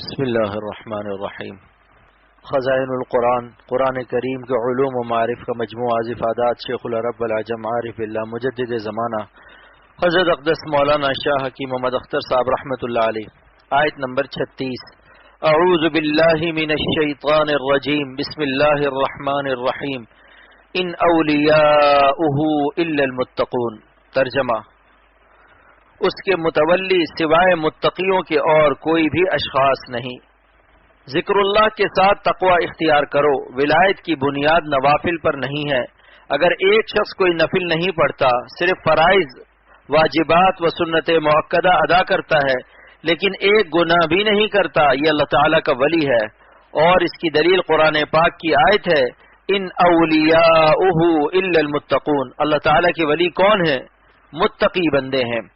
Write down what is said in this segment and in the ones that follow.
بسم اللہ الرحمن الرحیم۔ خزائن القرآن، قرآن کریم کے علوم و معارف کا مجموعہ افادات شیخ العرب العجم عارف اللہ مجدد زمانہ حضرت اقدس مولانا شاہ حکیم محمد اختر صاحب رحمۃ اللہ علیہ۔ آیت نمبر 36۔ اعوذ باللہ من الشیطان الرجیم، بسم اللہ الرحمن الرحیم۔ ان اولیاؤہ الا المتقون۔ ترجمہ: اس کے متولی سوائے متقیوں کے اور کوئی بھی اشخاص نہیں۔ ذکر اللہ کے ساتھ تقوی اختیار کرو۔ ولایت کی بنیاد نوافل پر نہیں ہے۔ اگر ایک شخص کوئی نفل نہیں پڑھتا، صرف فرائض، واجبات و سنت مؤکدہ ادا کرتا ہے لیکن ایک گناہ بھی نہیں کرتا، یہ اللہ تعالیٰ کا ولی ہے۔ اور اس کی دلیل قرآن پاک کی آیت ہے، ان اولیاؤہ الا المتقون۔ اللہ تعالیٰ کے ولی کون ہیں؟ متقی بندے ہیں۔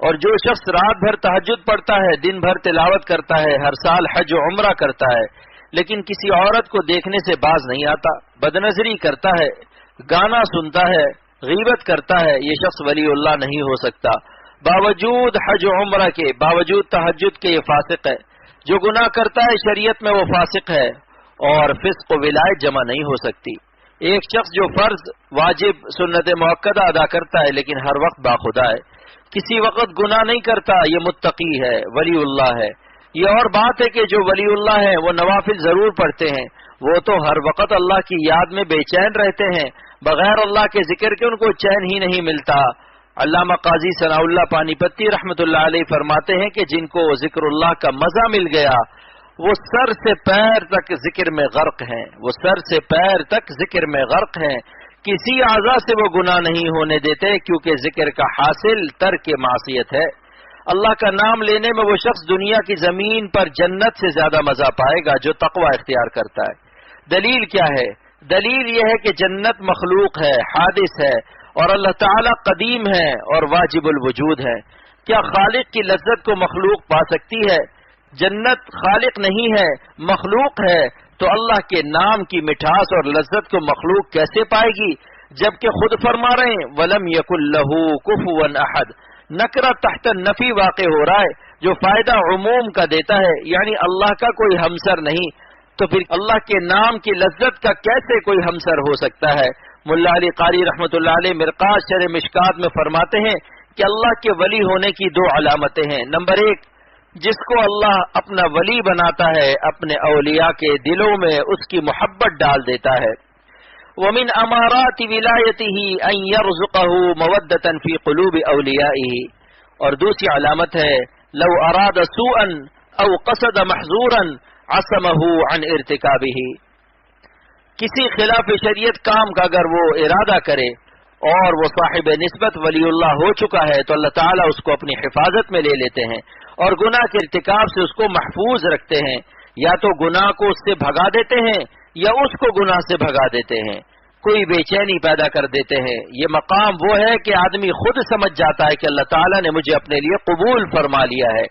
اور جو شخص رات بھر تہجد پڑھتا ہے، دن بھر تلاوت کرتا ہے، ہر سال حج و عمرہ کرتا ہے لیکن کسی عورت کو دیکھنے سے باز نہیں آتا، بدنظری کرتا ہے، گانا سنتا ہے، غیبت کرتا ہے، یہ شخص ولی اللہ نہیں ہو سکتا۔ باوجود حج و عمرہ کے، باوجود تہجد کے، یہ فاسق ہے۔ جو گناہ کرتا ہے شریعت میں وہ فاسق ہے، اور فسق و ولایت جمع نہیں ہو سکتی۔ ایک شخص جو فرض، واجب، سنت مؤکدہ ادا کرتا ہے لیکن ہر وقت باخدا ہے، کسی وقت گناہ نہیں کرتا، یہ متقی ہے، ولی اللہ ہے۔ یہ اور بات ہے کہ جو ولی اللہ ہے وہ نوافل ضرور پڑھتے ہیں، وہ تو ہر وقت اللہ کی یاد میں بے چین رہتے ہیں، بغیر اللہ کے ذکر کے ان کو چین ہی نہیں ملتا۔ علامہ قاضی ثناء اللہ پانی پتی رحمۃ اللہ علیہ فرماتے ہیں کہ جن کو ذکر اللہ کا مزہ مل گیا وہ سر سے پیر تک ذکر میں غرق ہیں، وہ سر سے پیر تک ذکر میں غرق ہیں، کسی اعضاء سے وہ گناہ نہیں ہونے دیتے کیونکہ ذکر کا حاصل ترک معصیت ہے۔ اللہ کا نام لینے میں وہ شخص دنیا کی زمین پر جنت سے زیادہ مزہ پائے گا جو تقوی اختیار کرتا ہے۔ دلیل کیا ہے؟ دلیل یہ ہے کہ جنت مخلوق ہے، حادث ہے، اور اللہ تعالیٰ قدیم ہے اور واجب الوجود ہے۔ کیا خالق کی لذت کو مخلوق پا سکتی ہے؟ جنت خالق نہیں ہے، مخلوق ہے، تو اللہ کے نام کی مٹھاس اور لذت کو مخلوق کیسے پائے گی؟ جبکہ خود فرما رہے ہیں وَلَمْ يَكُنْ لَهُ كُفُوًا أَحَدٌ۔ نکرہ تحت نفی واقع ہو رہا ہے جو فائدہ عموم کا دیتا ہے، یعنی اللہ کا کوئی ہمسر نہیں، تو پھر اللہ کے نام کی لذت کا کیسے کوئی ہمسر ہو سکتا ہے؟ ملا علی قاری رحمۃ اللہ علیہ مرقات شرح مشکات میں فرماتے ہیں کہ اللہ کے ولی ہونے کی دو علامتیں ہیں۔ نمبر 1، جس کو اللہ اپنا ولی بناتا ہے اپنے اولیاء کے دلوں میں اس کی محبت ڈال دیتا ہے۔ وَمِنْ أَمَارَاتِ وِلَایَتِهِ أَنْ يَرْزُقَهُ مَوَدَّةً فِي قُلُوبِ أَوْلِيَائِهِ۔ اور دوسری علامت ہے لو اراد سوءا او قصد محظورا عصمه عن ارتكابه۔ کسی خلاف شریعت کام کا اگر وہ ارادہ کرے اور وہ صاحب نسبت ولی اللہ ہو چکا ہے تو اللہ تعالیٰ اس کو اپنی حفاظت میں لے لیتے ہیں اور گناہ کے ارتکاب سے اس کو محفوظ رکھتے ہیں، یا تو گناہ کو اس سے بھگا دیتے ہیں یا اس کو گناہ سے بھگا دیتے ہیں، کوئی بے چینی پیدا کر دیتے ہیں۔ یہ مقام وہ ہے کہ آدمی خود سمجھ جاتا ہے کہ اللہ تعالیٰ نے مجھے اپنے لیے قبول فرما لیا ہے۔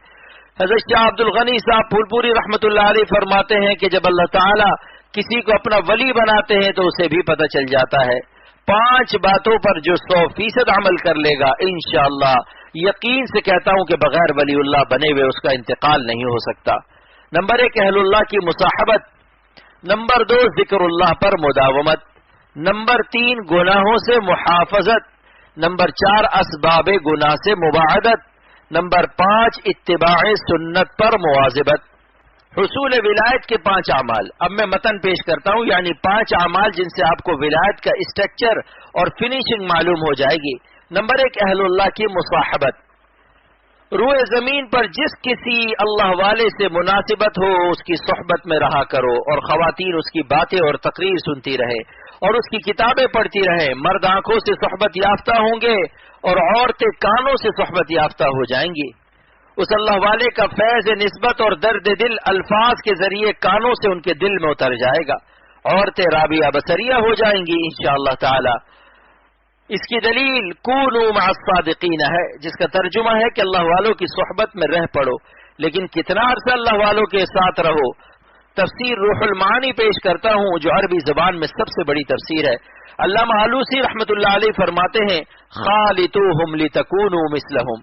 حضرت شاہ عبد الغنی صاحب پھول پوری رحمۃ اللہ علیہ فرماتے ہیں کہ جب اللہ تعالیٰ کسی کو اپنا ولی بناتے ہیں تو اسے بھی پتہ چل جاتا ہے 5 باتوں پر جو 100% عمل کر لے گا انشاءاللہ، یقین سے کہتا ہوں کہ بغیر ولی اللہ بنے ہوئے اس کا انتقال نہیں ہو سکتا۔ نمبر 1، اہل اللہ کی مصاحبت۔ نمبر 2، ذکر اللہ پر مداومت۔ نمبر 3، گناہوں سے محافظت۔ نمبر 4، اسباب گناہ سے مباعدت۔ نمبر 5، اتباع سنت پر مواظبت۔ حصول ولایت کے 5 اعمال۔ اب میں متن پیش کرتا ہوں، یعنی 5 اعمال جن سے آپ کو ولایت کا اسٹرکچر اور فنیشنگ معلوم ہو جائے گی۔ نمبر 1، اہل اللہ کی مصاحبت۔ روئے زمین پر جس کسی اللہ والے سے مناسبت ہو اس کی صحبت میں رہا کرو، اور خواتین اس کی باتیں اور تقریر سنتی رہے اور اس کی کتابیں پڑھتی رہیں۔ مرد آنکھوں سے صحبت یافتہ ہوں گے اور عورتیں کانوں سے صحبت یافتہ ہو جائیں گی۔ اس اللہ والے کا فیض نسبت اور درد دل الفاظ کے ذریعے کانوں سے ان کے دل میں اتر جائے گا، عورتیں رابعہ بصریہ ہو جائیں گی انشاءاللہ تعالی۔ اس کی دلیل کونوا مع الصادقین ہے، جس کا ترجمہ ہے کہ اللہ والوں کی صحبت میں رہ پڑو، لیکن کتنا عرصہ اللہ والوں کے ساتھ رہو؟ تفسیر روح المعانی پیش کرتا ہوں جو عربی زبان میں سب سے بڑی تفسیر ہے۔ علامہ آلوسی رحمۃ اللہ علیہ فرماتے ہیں خالطوہم لتکونوا مثلہم،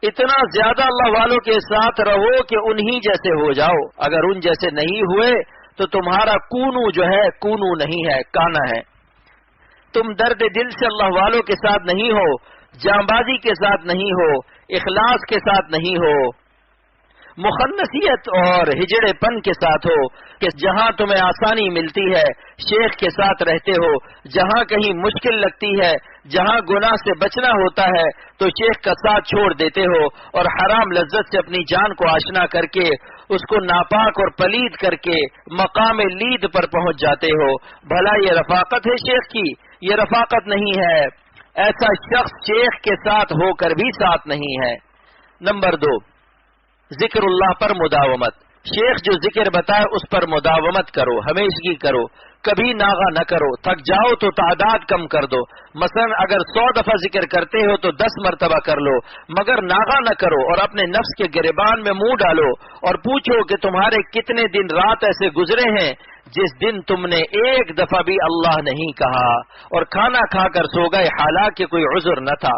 اتنا زیادہ اللہ والوں کے ساتھ رہو کہ انہی جیسے ہو جاؤ. اگر ان جیسے نہیں ہوئے تو تمہارا کونو جو ہے کونو نہیں ہے، کانا ہے. تم درد دل سے اللہ والوں کے ساتھ نہیں ہو، جانبازی کے ساتھ نہیں ہو، اخلاص کے ساتھ نہیں ہو، مخنثیت اور ہجڑے پن کے ساتھ ہو کہ جہاں تمہیں آسانی ملتی ہے شیخ کے ساتھ رہتے ہو، جہاں کہیں مشکل لگتی ہے، جہاں گناہ سے بچنا ہوتا ہے تو شیخ کا ساتھ چھوڑ دیتے ہو اور حرام لذت سے اپنی جان کو آشنا کر کے اس کو ناپاک اور پلید کر کے مقام لید پر پہنچ جاتے ہو. بھلا یہ رفاقت ہے شیخ کی؟ یہ رفاقت نہیں ہے. ایسا شخص شیخ کے ساتھ ہو کر بھی ساتھ نہیں ہے. نمبر 2، ذکر اللہ پر مداومت. شیخ جو ذکر بتائے اس پر مداومت کرو، ہمیشگی کرو، کبھی ناغا نہ کرو. تھک جاؤ تو تعداد کم کر دو. مثلا اگر 100 دفعہ ذکر کرتے ہو تو 10 مرتبہ کر لو، مگر ناغا نہ کرو اور اپنے نفس کے گریبان میں منہ ڈالو اور پوچھو کہ تمہارے کتنے دن رات ایسے گزرے ہیں جس دن تم نے ایک دفعہ بھی اللہ نہیں کہا اور کھانا کھا کر سو گئے حالانکہ کوئی عذر نہ تھا.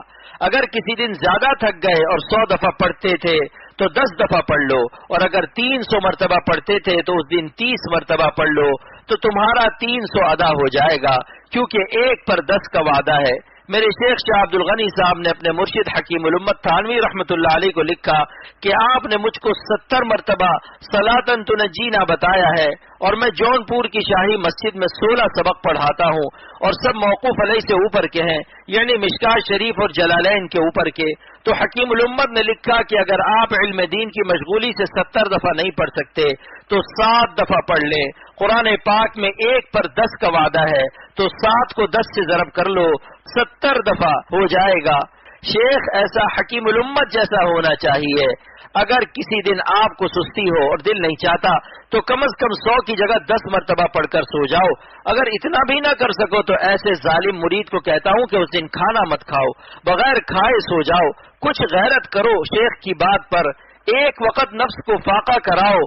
اگر کسی دن زیادہ تھک گئے اور 100 دفعہ پڑھتے تھے تو 10 دفعہ پڑھ لو، اور اگر 300 مرتبہ پڑھتے تھے تو اس دن 30 مرتبہ پڑھ لو تو تمہارا 300 ادا ہو جائے گا، کیونکہ 1 پر 10 کا وعدہ ہے. میرے شیخ شاہ عبد الغنی صاحب نے اپنے مرشد حکیم الامت تھانوی رحمۃ اللہ علیہ کو لکھا کہ آپ نے مجھ کو 70 مرتبہ صلاۃً تنجینا بتایا ہے، اور میں جون پور کی شاہی مسجد میں 16 سبق پڑھاتا ہوں اور سب موقوف علیہ سے اوپر کے ہیں، یعنی مشکات شریف اور جلالین کے اوپر کے. تو حکیم الامت نے لکھا کہ اگر آپ علم دین کی مشغولی سے 70 دفعہ نہیں پڑھ سکتے تو 7 دفعہ پڑھ لیں. قرآن پاک میں 1 پر 10 کا وعدہ ہے تو 7 کو 10 سے ضرب کر لو، 70 دفعہ ہو جائے گا. شیخ ایسا حکیم الامت جیسا ہونا چاہیے. اگر کسی دن آپ کو سستی ہو اور دل نہیں چاہتا تو کم از کم 100 کی جگہ 10 مرتبہ پڑھ کر سو جاؤ. اگر اتنا بھی نہ کر سکو تو ایسے ظالم مرید کو کہتا ہوں کہ اس دن کھانا مت کھاؤ، بغیر کھائے سو جاؤ. کچھ غیرت کرو شیخ کی بات پر. ایک وقت نفس کو فاقہ کراؤ.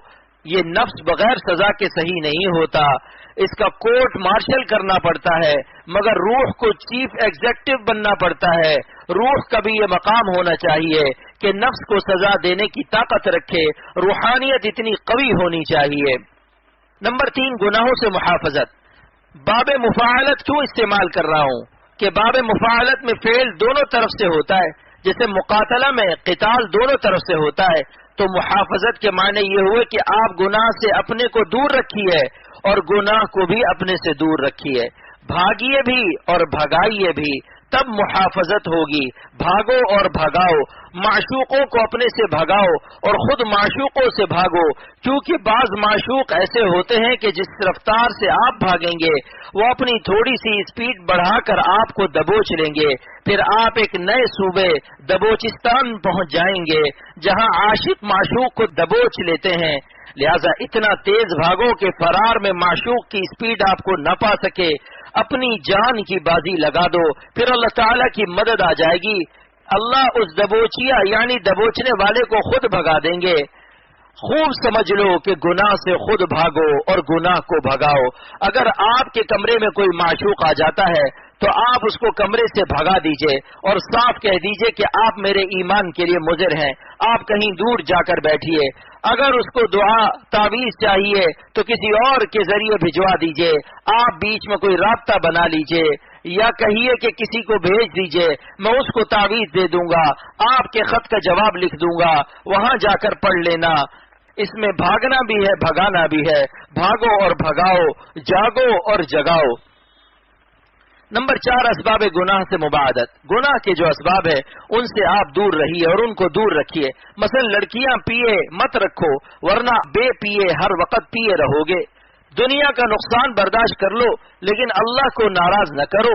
یہ نفس بغیر سزا کے صحیح نہیں ہوتا، اس کا کورٹ مارشل کرنا پڑتا ہے، مگر روح کو چیف ایگزیکٹو بننا پڑتا ہے. روح کا بھی یہ مقام ہونا چاہیے کہ نفس کو سزا دینے کی طاقت رکھے. روحانیت اتنی قوی ہونی چاہیے. نمبر 3، گناہوں سے محافظت. باب مفاعلت کیوں استعمال کر رہا ہوں کہ باب مفاعلت میں فعل دونوں طرف سے ہوتا ہے. جیسے مقاتلہ میں قتال دونوں طرف سے ہوتا ہے، تو محافظت کے معنی یہ ہوئے کہ آپ گناہ سے اپنے کو دور رکھیے اور گناہ کو بھی اپنے سے دور رکھیے. بھاگیے بھی اور بھگائیے بھی، تب محافظت ہوگی. بھاگو اور بھگاؤ، معشوقوں کو اپنے سے بھگاؤ اور خود معشوقوں سے بھاگو، کیونکہ بعض معشوق ایسے ہوتے ہیں کہ جس رفتار سے آپ بھاگیں گے وہ اپنی تھوڑی سی اسپیڈ بڑھا کر آپ کو دبوچ لیں گے. پھر آپ ایک نئے صوبے دبوچستان پہنچ جائیں گے جہاں عاشق معشوق کو دبوچ لیتے ہیں. لہذا اتنا تیز بھاگو کہ فرار میں معشوق کی اسپیڈ آپ کو نہ پا سکے. اپنی جان کی بازی لگا دو، پھر اللہ تعالیٰ کی مدد آ جائے گی. اللہ اس دبوچیا یعنی دبوچنے والے کو خود بھگا دیں گے. خوب سمجھ لو کہ گناہ سے خود بھاگو اور گناہ کو بھگاؤ. اگر آپ کے کمرے میں کوئی معشوق آ جاتا ہے تو آپ اس کو کمرے سے بھگا دیجئے اور صاف کہہ دیجئے کہ آپ میرے ایمان کے لیے مضر ہیں، آپ کہیں دور جا کر بیٹھیے. اگر اس کو دعا تعویذ چاہیے تو کسی اور کے ذریعے بھجوا دیجئے. آپ بیچ میں کوئی رابطہ بنا لیجئے یا کہیے کہ کسی کو بھیج دیجئے، میں اس کو تعویذ دے دوں گا، آپ کے خط کا جواب لکھ دوں گا، وہاں جا کر پڑھ لینا. اس میں بھاگنا بھی ہے بھگانا بھی ہے. بھاگو اور بھگاؤ، جاگو اور جگاؤ. نمبر 4، اسباب گناہ سے مباعدت. گناہ کے جو اسباب ہیں ان سے آپ دور رہیے اور ان کو دور رکھیے. مثلا لڑکیاں پیے مت رکھو، ورنہ بے پیے ہر وقت پیے رہو گے. دنیا کا نقصان برداشت کر لو لیکن اللہ کو ناراض نہ کرو.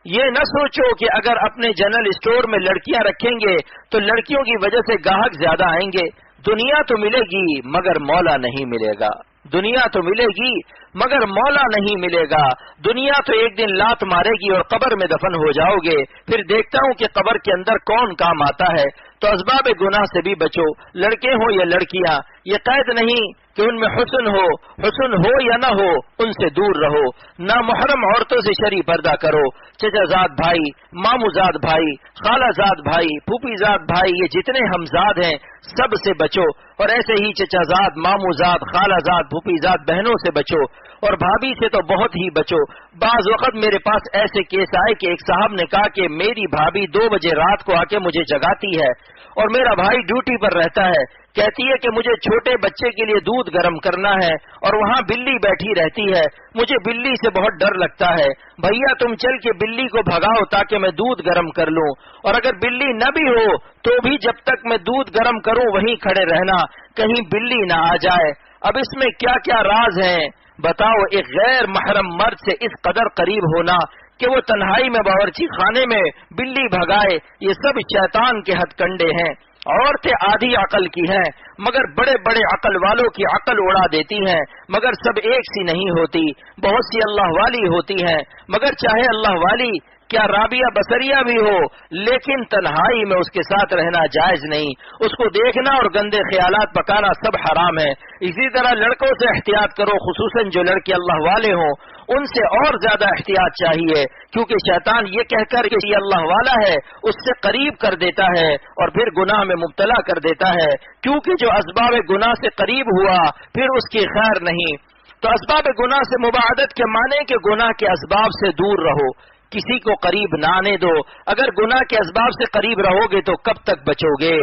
یہ نہ سوچو کہ اگر اپنے جنرل اسٹور میں لڑکیاں رکھیں گے تو لڑکیوں کی وجہ سے گاہک زیادہ آئیں گے. دنیا تو ملے گی مگر مولا نہیں ملے گا. دنیا تو ملے گی مگر مولا نہیں ملے گا. دنیا تو ایک دن لات مارے گی اور قبر میں دفن ہو جاؤ گے. پھر دیکھتا ہوں کہ قبر کے اندر کون کام آتا ہے. تو اسباب گناہ سے بھی بچو. لڑکے ہوں یا لڑکیاں یہ قید نہیں کہ ان میں حسن ہو یا نہ ہو ان سے دور رہو، نامحرم عورتوں سے شرعی پردہ کرو، چچا زاد بھائی، مامو زاد بھائی، خالہ زاد بھائی، پھوپھی زاد بھائی، یہ جتنے ہمزاد ہیں سب سے بچو، اور ایسے ہی چچا زاد، مامو زاد، خالہ زاد، پھوپھی زاد بہنوں سے بچو، اور بھابھی سے تو بہت ہی بچو۔ بعض وقت میرے پاس ایسے کیس آئے کہ ایک صاحب نے کہا کہ میری بھابھی 2 بجے رات کو آ کے مجھے جگاتی ہے اور میرا بھائی ڈیوٹی پر رہتا ہے، کہتی ہے کہ مجھے چھوٹے بچے کے لیے دودھ گرم کرنا ہے اور وہاں بلی بیٹھی رہتی ہے، مجھے بلی سے بہت ڈر لگتا ہے، بھیا تم چل کے بلی کو بھگاؤ تاکہ میں دودھ گرم کر لوں، اور اگر بلی نہ بھی ہو تو بھی جب تک میں دودھ گرم کروں وہیں کھڑے رہنا، کہیں بلی نہ آ جائے۔ اب اس میں کیا کیا راز ہیں بتاؤ؟ ایک غیر محرم مرد سے اس قدر قریب ہونا کہ وہ تنہائی میں باورچی خانے میں بلی بھگائے، یہ سب شیطان کے ہتھ کنڈے ہیں۔ عورتیں آدھی عقل کی ہیں مگر بڑے بڑے عقل والوں کی عقل اڑا دیتی ہیں، مگر سب ایک سی نہیں ہوتی، بہت سی اللہ والی ہوتی ہیں، مگر چاہے اللہ والی کیا رابعہ بصریہ بھی ہو لیکن تنہائی میں اس کے ساتھ رہنا جائز نہیں، اس کو دیکھنا اور گندے خیالات پکانا سب حرام ہے۔ اسی طرح لڑکوں سے احتیاط کرو، خصوصاً جو لڑکے اللہ والے ہوں ان سے اور زیادہ احتیاط چاہیے، کیونکہ شیطان یہ کہہ کر کہ یہ اللہ والا ہے اس سے قریب کر دیتا ہے اور پھر گناہ میں مبتلا کر دیتا ہے، کیونکہ جو اسباب گناہ سے قریب ہوا پھر اس کی خیر نہیں۔ تو اسباب گناہ سے مباعدت کے معنی کہ گناہ کے اسباب سے دور رہو، کسی کو قریب نہ آنے دو۔ اگر گناہ کے اسباب سے قریب رہو گے تو کب تک بچو گے؟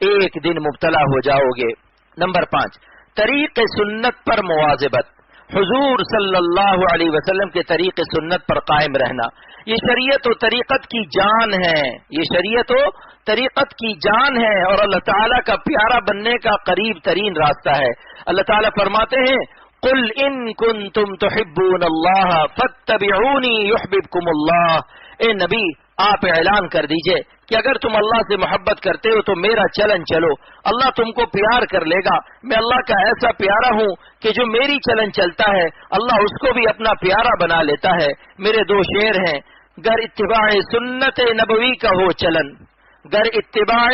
ایک دن مبتلا ہو جاؤ گے۔ نمبر 5، طریق سنت پر مواظبت، حضور صلی اللہ علیہ وسلم کے طریق سنت پر قائم رہنا۔ یہ شریعت و طریقت کی جان ہے، یہ شریعت و طریقت کی جان ہے اور اللہ تعالیٰ کا پیارا بننے کا قریب ترین راستہ ہے۔ اللہ تعالیٰ فرماتے ہیں قل ان کنتم تحبون اللہ فاتبعونی یحببکم اللہ۔ اے نبی آپ اعلان کر دیجئے کہ اگر تم اللہ سے محبت کرتے ہو تو میرا چلن چلو، اللہ تم کو پیار کر لے گا۔ میں اللہ کا ایسا پیارا ہوں کہ جو میری چلن چلتا ہے اللہ اس کو بھی اپنا پیارا بنا لیتا ہے۔ میرے 2 شعر ہیں، گر اتباع سنت نبوی کا ہو چلن، گر اتباع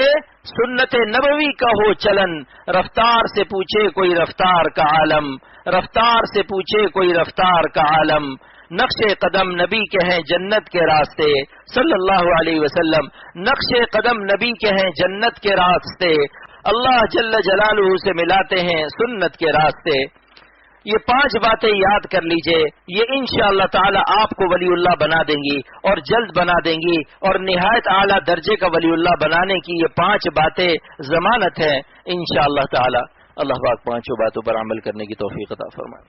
سنت نبوی کا ہو چلن، رفتار سے پوچھے کوئی رفتار کا عالم، رفتار سے پوچھے کوئی رفتار کا عالم، نقش قدم نبی کے ہیں جنت کے راستے صلی اللہ علیہ وسلم، نقش قدم نبی کے ہیں جنت کے راستے، اللہ جل جلالہ سے ملاتے ہیں سنت کے راستے۔ یہ 5 باتیں یاد کر لیجئے، یہ انشاءاللہ تعالی آپ کو ولی اللہ بنا دیں گی اور جلد بنا دیں گی، اور نہایت اعلیٰ درجے کا ولی اللہ بنانے کی یہ 5 باتیں ضمانت ہیں انشاءاللہ تعالی۔ اللہ پاک 5 باتوں پر عمل کرنے کی توفیق عطا فرمائے۔